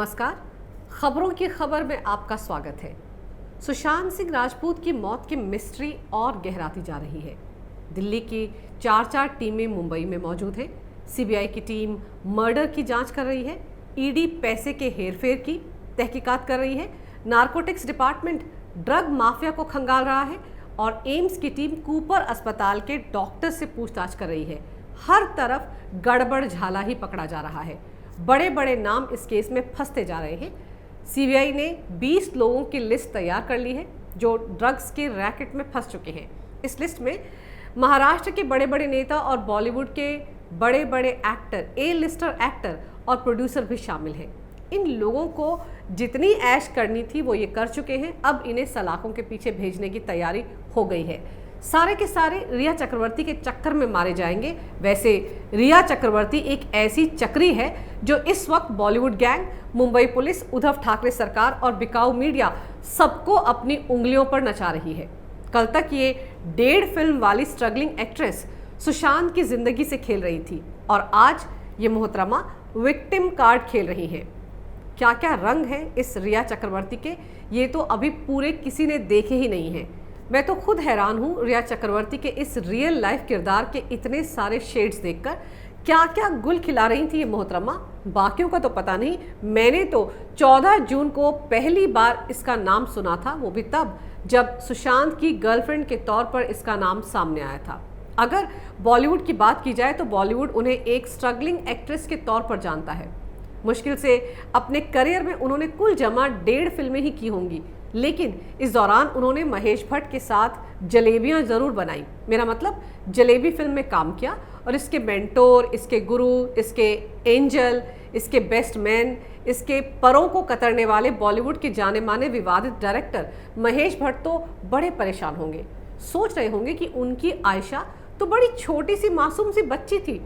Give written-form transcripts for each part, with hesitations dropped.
नमस्कार। खबरों की खबर में आपका स्वागत है। सुशांत सिंह राजपूत की मौत की मिस्ट्री और गहराती जा रही है। दिल्ली की चार टीमें मुंबई में मौजूद हैं। सीबीआई की टीम मर्डर की जांच कर रही है। ईडी पैसे के हेरफेर की तहकीकात कर रही है। नारकोटिक्स डिपार्टमेंट ड्रग माफिया को खंगाल रहा है और एम्स की टीम कूपर अस्पताल के डॉक्टर से पूछताछ कर रही है। हर तरफ गड़बड़ झाला ही पकड़ा जा रहा है। बड़े बड़े नाम इस केस में फंसते जा रहे हैं। सीबीआई ने 20 लोगों की लिस्ट तैयार कर ली है जो ड्रग्स के रैकेट में फंस चुके हैं। इस लिस्ट में महाराष्ट्र के बड़े बड़े नेता और बॉलीवुड के बड़े बड़े एक्टर, ए लिस्टर एक्टर और प्रोड्यूसर भी शामिल हैं। इन लोगों को जितनी ऐश करनी थी वो ये कर चुके हैं। अब इन्हें सलाखों के पीछे भेजने की तैयारी हो गई है। सारे के सारे रिया चक्रवर्ती के चक्कर में मारे जाएंगे। वैसे रिया चक्रवर्ती एक ऐसी चक्री है जो इस वक्त बॉलीवुड गैंग, मुंबई पुलिस, उद्धव ठाकरे सरकार और बिकाऊ मीडिया सबको अपनी उंगलियों पर नचा रही है। कल तक ये 1.5 फिल्म वाली स्ट्रगलिंग एक्ट्रेस सुशांत की जिंदगी से खेल रही थी और आज ये मोहतरमा विक्टिम कार्ड खेल रही है। क्या क्या रंग है इस रिया चक्रवर्ती के, ये तो अभी पूरे किसी ने देखे ही नहीं है। मैं तो खुद हैरान हूँ रिया चक्रवर्ती के इस रियल लाइफ किरदार के इतने सारे शेड्स देखकर। क्या क्या गुल खिला रही थी ये मोहतरमा, बाकियों का तो पता नहीं। मैंने तो 14 जून को पहली बार इसका नाम सुना था, वो भी तब जब सुशांत की गर्लफ्रेंड के तौर पर इसका नाम सामने आया था। अगर बॉलीवुड की बात की जाए तो बॉलीवुड उन्हें एक स्ट्रगलिंग एक्ट्रेस के तौर पर जानता है। मुश्किल से अपने करियर में उन्होंने कुल जमा 1.5 फिल्में ही की होंगी, लेकिन इस दौरान उन्होंने महेश भट्ट के साथ जलेबियां जरूर बनाई। मेरा मतलब जलेबी फिल्म में काम किया और इसके मेंटोर, इसके गुरु, इसके एंजल, इसके बेस्ट मैन, इसके परों को कतरने वाले बॉलीवुड के जाने माने विवादित डायरेक्टर महेश भट्ट तो बड़े परेशान होंगे। सोच रहे होंगे कि उनकी आयशा तो बड़ी छोटी सी मासूम सी बच्ची थी,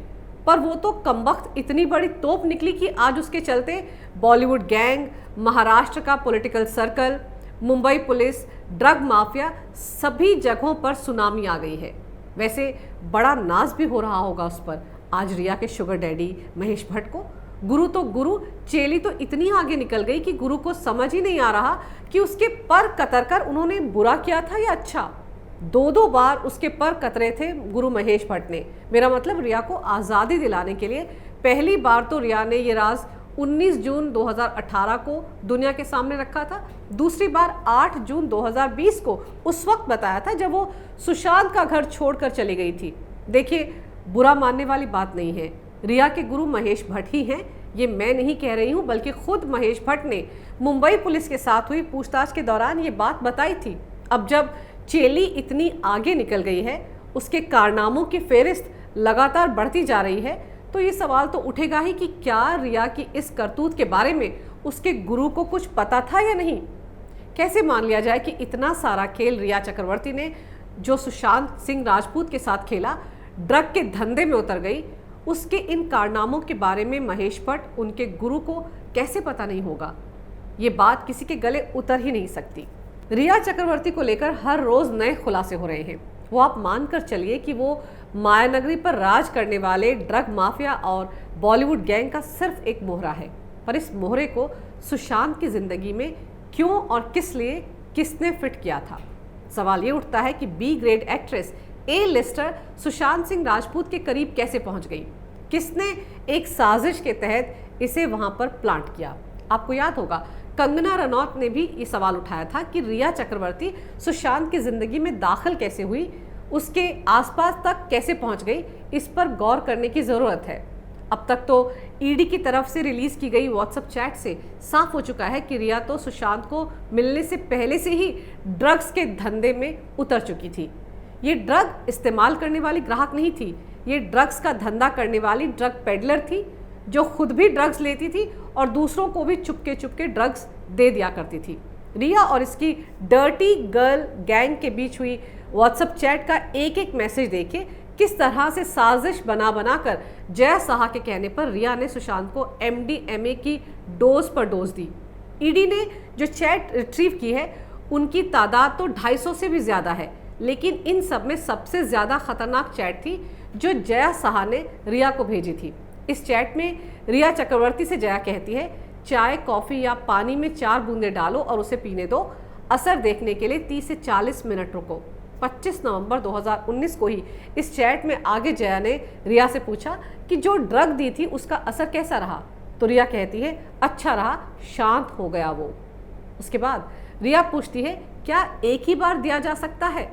पर वो तो कमबख्त इतनी बड़ी तोप निकली कि आज उसके चलते बॉलीवुड गैंग, महाराष्ट्र का political circle, Mumbai police, drug mafia, सभी जगहों पर सुनामी आ गई है। वैसे बड़ा नाज भी हो रहा होगा उस पर आज रिया के शुगर डैडी महेश भट्ट को। गुरु तो गुरु, चेली तो इतनी आगे निकल गई कि गुरु को समझ ही नहीं आ रहा कि उसके पर कतर कर उन्होंने बुरा किया था या अच्छा। 2 बार उसके पर कतरे थे गुरु महेश भट्ट ने। मेरा मतलब रिया को आज़ादी दिलाने के लिए। पहली बार तो रिया ने ये राज 19 जून 2018 को दुनिया के सामने रखा था। दूसरी बार 8 जून 2020 को उस वक्त बताया था जब वो सुशांत का घर छोड़कर चली गई थी। देखिए, बुरा मानने वाली बात नहीं है। रिया के गुरु महेश भट्ट ही हैं, ये मैं नहीं कह रही हूँ, बल्कि खुद महेश भट्ट ने मुंबई पुलिस के साथ हुई पूछताछ के दौरान ये बात बताई थी। अब जब चेली इतनी आगे निकल गई है, उसके कारनामों की फेरिस्त लगातार बढ़ती जा रही है, तो ये सवाल तो उठेगा ही कि क्या रिया की इस करतूत के बारे में उसके गुरु को कुछ पता था या नहीं। कैसे मान लिया जाए कि इतना सारा खेल रिया चक्रवर्ती ने जो सुशांत सिंह राजपूत के साथ खेला, ड्रग के धंधे में उतर गई, उसके इन कारनामों के बारे में महेश भट्ट, उनके गुरु को कैसे पता नहीं होगा। ये बात किसी के गले उतर ही नहीं सकती। रिया चक्रवर्ती को लेकर हर रोज नए खुलासे हो रहे हैं। वो आप मानकर चलिए कि वो मायानगरी पर राज करने वाले ड्रग माफिया और बॉलीवुड गैंग का सिर्फ एक मोहरा है, पर इस मोहरे को सुशांत की जिंदगी में क्यों और किस लिए किसने फिट किया था। सवाल ये उठता है कि बी ग्रेड एक्ट्रेस, ए लिस्टर सुशांत सिंह राजपूत के करीब कैसे पहुंच गई। किसने एक साजिश के तहत इसे वहां पर प्लांट किया। आपको याद होगा कंगना रनौत ने भी ये सवाल उठाया था कि रिया चक्रवर्ती सुशांत की जिंदगी में दाखिल कैसे हुई, उसके आसपास तक कैसे पहुंच गई। इस पर गौर करने की ज़रूरत है। अब तक तो ईडी की तरफ से रिलीज़ की गई व्हाट्सएप चैट से साफ हो चुका है कि रिया तो सुशांत को मिलने से पहले से ही ड्रग्स के धंधे में उतर चुकी थी। ये ड्रग इस्तेमाल करने वाली ग्राहक नहीं थी, ये ड्रग्स का धंधा करने वाली ड्रग पेडलर थी जो खुद भी ड्रग्स लेती थी और दूसरों को भी चुपके चुपके ड्रग्स दे दिया करती थी। रिया और इसकी डर्टी गर्ल गैंग के बीच हुई व्हाट्सएप चैट का एक एक मैसेज देखिए किस तरह से साजिश बना कर जया साहा के कहने पर रिया ने सुशांत को MDMA की डोज पर डोज दी। ईडी ने जो चैट रिट्रीव की है उनकी तादाद तो 250 से भी ज़्यादा है, लेकिन इन सब में सबसे ज़्यादा खतरनाक चैट थी जो जया साहा ने रिया को भेजी थी। इस चैट में रिया चक्रवर्ती से जया कहती है चाय, कॉफ़ी या पानी में 4 बूंदें डालो और उसे पीने दो। असर देखने के लिए 30 से 40 मिनट रुको। 25 नवंबर 2019 को ही इस चैट में आगे जया ने रिया से पूछा कि जो ड्रग दी थी उसका असर कैसा रहा। तो रिया कहती है अच्छा रहा, शांत हो गया वो। उसके बाद रिया पूछती है क्या एक ही बार दिया जा सकता है।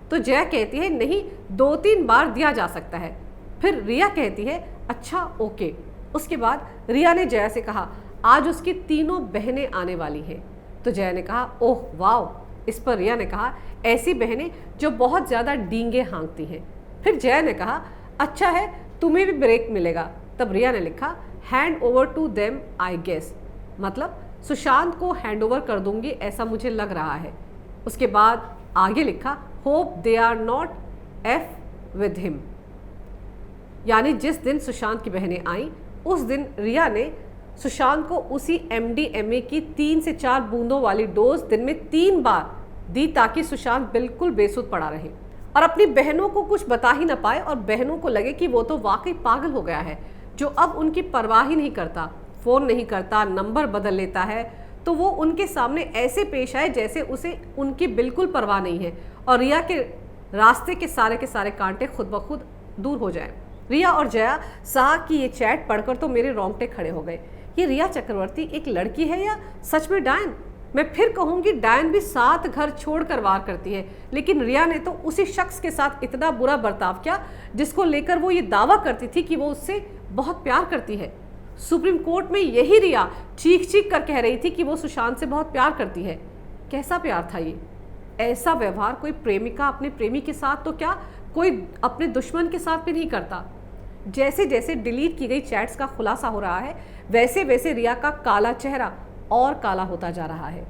तो जया कहती है नहीं, 2-3 बार दिया जा सकता है। फिर रिया कहती है अच्छा ओके। उसके बाद रिया ने जया से कहा आज उसकी तीनों बहनें आने वाली हैं। तो जया ने कहा ओह वाओ। इस पर रिया ने कहा ऐसी बहनें जो बहुत ज़्यादा डींगे हाँकती हैं। फिर जया ने कहा अच्छा है, तुम्हें भी ब्रेक मिलेगा। तब रिया ने लिखा hand over to them I guess, मतलब सुशांत को हैंड ओवर कर दूंगी ऐसा मुझे लग रहा है। उसके बाद आगे लिखा hope they are not F with him, यानी जिस दिन सुशांत की बहनें आई उस दिन रिया ने सुशांत को उसी MDMA की 3 से 4 बूंदों वाली डोज दिन में 3 बार दी ताकि सुशांत बिल्कुल बेसुध पड़ा रहे और अपनी बहनों को कुछ बता ही ना पाए और बहनों को लगे कि वो तो वाकई पागल हो गया है जो अब उनकी परवाह ही नहीं करता, फ़ोन नहीं करता, नंबर बदल लेता है। तो वो उनके सामने ऐसे पेश आए जैसे उसे उनकी बिल्कुल परवाह नहीं है और रिया के रास्ते के सारे कांटे खुद ब खुद दूर हो जाए। रिया और जया शाह की ये चैट पढ़कर तो मेरे रोंगटे खड़े हो गए। ये रिया चक्रवर्ती एक लड़की है या सच में डायन? मैं फिर कहूँगी डायन भी 7 घर छोड़कर वार करती है, लेकिन रिया ने तो उसी शख्स के साथ इतना बुरा बर्ताव किया जिसको लेकर वो ये दावा करती थी कि वो उससे बहुत प्यार करती है। सुप्रीम कोर्ट में यही रिया चीख कर कह रही थी कि वो सुशांत से बहुत प्यार करती है। कैसा प्यार था ये? ऐसा व्यवहार कोई प्रेमिका अपने प्रेमी के साथ तो क्या कोई अपने दुश्मन के साथ भी नहीं करता। जैसे जैसे डिलीट की गई चैट्स का खुलासा हो रहा है वैसे वैसे रिया का काला चेहरा और काला होता जा रहा है।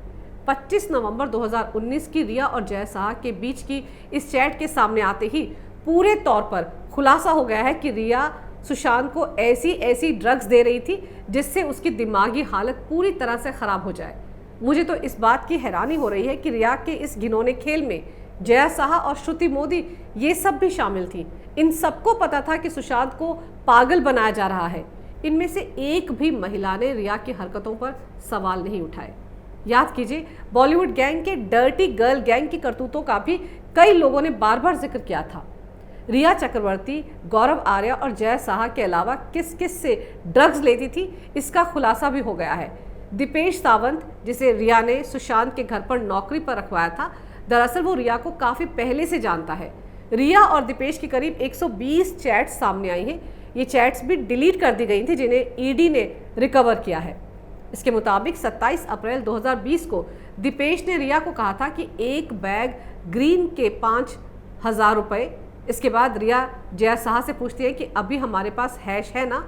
25 नवंबर 2019 की रिया और जय शाह के बीच की इस चैट के सामने आते ही पूरे तौर पर खुलासा हो गया है कि रिया सुशांत को ऐसी ड्रग्स दे रही थी जिससे उसकी दिमागी हालत पूरी तरह से ख़राब हो जाए। मुझे तो इस बात की हैरानी हो रही है कि रिया के इस घिनौने खेल में जया शाह और श्रुति मोदी ये सब भी शामिल थी। इन सबको पता था कि सुशांत को पागल बनाया जा रहा है। इनमें से एक भी महिला ने रिया की हरकतों पर सवाल नहीं उठाए। याद कीजिए बॉलीवुड गैंग के डर्टी गर्ल गैंग की करतूतों का भी कई लोगों ने बार बार जिक्र किया था। रिया चक्रवर्ती, गौरव आर्या और जय शाह के अलावा किस किस से ड्रग्स लेती थी इसका खुलासा भी हो गया है। दीपेश सावंत, जिसे रिया ने सुशांत के घर पर नौकरी पर रखवाया था, दरअसल वो रिया को काफ़ी पहले से जानता है। रिया और दीपेश की करीब 120 चैट्स सामने आई हैं। ये चैट्स भी डिलीट कर दी गई थी जिन्हें ईडी ने रिकवर किया है। इसके मुताबिक 27 अप्रैल 2020 को दीपेश ने रिया को कहा था कि एक बैग ग्रीन के 5,000 रुपये। इसके बाद रिया जया शाह से पूछती है कि अभी हमारे पास हैश है ना।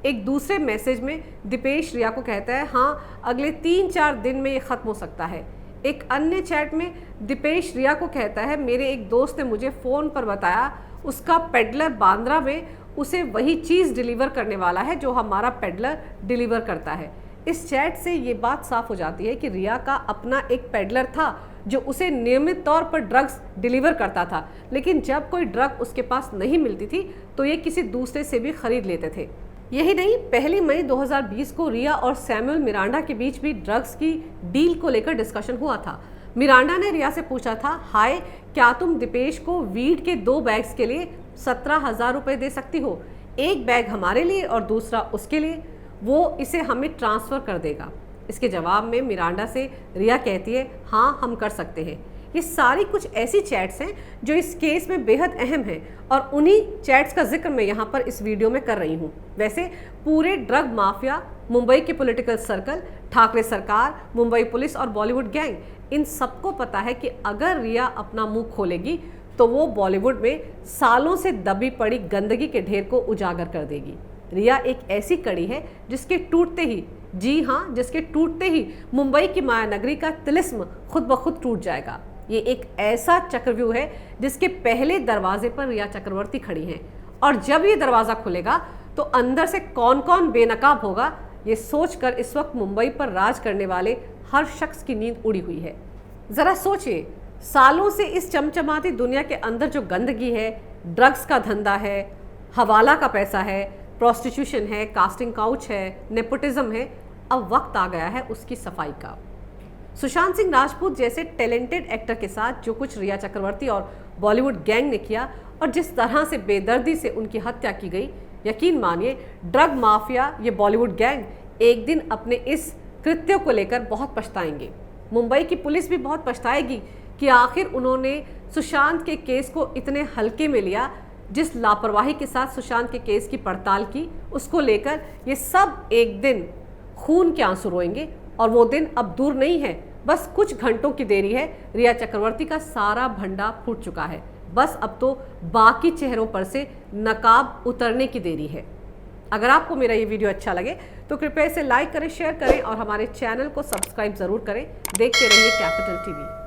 एक दूसरे मैसेज में दीपेश रिया को कहता है हाँ अगले 3-4 दिन में ये ख़त्म हो सकता है। एक अन्य चैट में दीपेश रिया को कहता है मेरे एक दोस्त ने मुझे फ़ोन पर बताया उसका पेडलर बांद्रा में उसे वही चीज़ डिलीवर करने वाला है जो हमारा पेडलर डिलीवर करता है। इस चैट से ये बात साफ हो जाती है कि रिया का अपना एक पेडलर था जो उसे नियमित तौर पर ड्रग्स डिलीवर करता था, लेकिन जब कोई ड्रग उसके पास नहीं मिलती थी तो ये किसी दूसरे से भी खरीद लेते थे। यही नहीं, 1 मई 2020 को रिया और सैमुअल मिरांडा के बीच भी ड्रग्स की डील को लेकर डिस्कशन हुआ था। मिरांडा ने रिया से पूछा था हाय क्या तुम दीपेश को वीड के 2 बैग्स के लिए 17,000 रुपये दे सकती हो, एक बैग हमारे लिए और दूसरा उसके लिए, वो इसे हमें ट्रांसफ़र कर देगा। इसके जवाब में मिरांडा से रिया कहती है हाँ हम कर सकते हैं। ये सारी कुछ ऐसी चैट्स हैं जो इस केस में बेहद अहम हैं और उन्हीं चैट्स का जिक्र मैं यहाँ पर इस वीडियो में कर रही हूँ। वैसे पूरे ड्रग माफिया, मुंबई के पॉलिटिकल सर्कल, ठाकरे सरकार, मुंबई पुलिस और बॉलीवुड गैंग, इन सबको पता है कि अगर रिया अपना मुंह खोलेगी तो वो बॉलीवुड में सालों से दबी पड़ी गंदगी के ढेर को उजागर कर देगी। रिया एक ऐसी कड़ी है जिसके टूटते ही, जी हाँ जिसके टूटते ही मुंबई की मायानगरी का तिलिस्म खुद ब खुद टूट जाएगा। ये एक ऐसा चक्रव्यूह है जिसके पहले दरवाजे पर रिया चक्रवर्ती खड़ी हैं और जब ये दरवाज़ा खुलेगा तो अंदर से कौन कौन बेनकाब होगा ये सोचकर इस वक्त मुंबई पर राज करने वाले हर शख्स की नींद उड़ी हुई है। ज़रा सोचिए, सालों से इस चमचमाती दुनिया के अंदर जो गंदगी है, ड्रग्स का धंधा है, हवाला का पैसा है, प्रोस्टिट्यूशन है, कास्टिंग काउच है, नेपोटिज्म है, अब वक्त आ गया है उसकी सफाई का। सुशांत सिंह राजपूत जैसे टैलेंटेड एक्टर के साथ जो कुछ रिया चक्रवर्ती और बॉलीवुड गैंग ने किया और जिस तरह से बेदर्दी से उनकी हत्या की गई, यकीन मानिए ड्रग माफिया ये बॉलीवुड गैंग एक दिन अपने इस कृत्य को लेकर बहुत पछताएंगे। मुंबई की पुलिस भी बहुत पछताएगी कि आखिर उन्होंने सुशांत के केस को इतने हल्के में लिया। जिस लापरवाही के साथ सुशांत के केस की पड़ताल की, उसको लेकर ये सब एक दिन खून के आंसू रोएंगे और वो दिन अब दूर नहीं है। बस कुछ घंटों की देरी है। रिया चक्रवर्ती का सारा भंडा फूट चुका है। बस अब तो बाकी चेहरों पर से नकाब उतरने की देरी है। अगर आपको मेरा ये वीडियो अच्छा लगे तो कृपया इसे लाइक करें, शेयर करें और हमारे चैनल को सब्सक्राइब जरूर करें। देखते रहिए कैपिटल टीवी।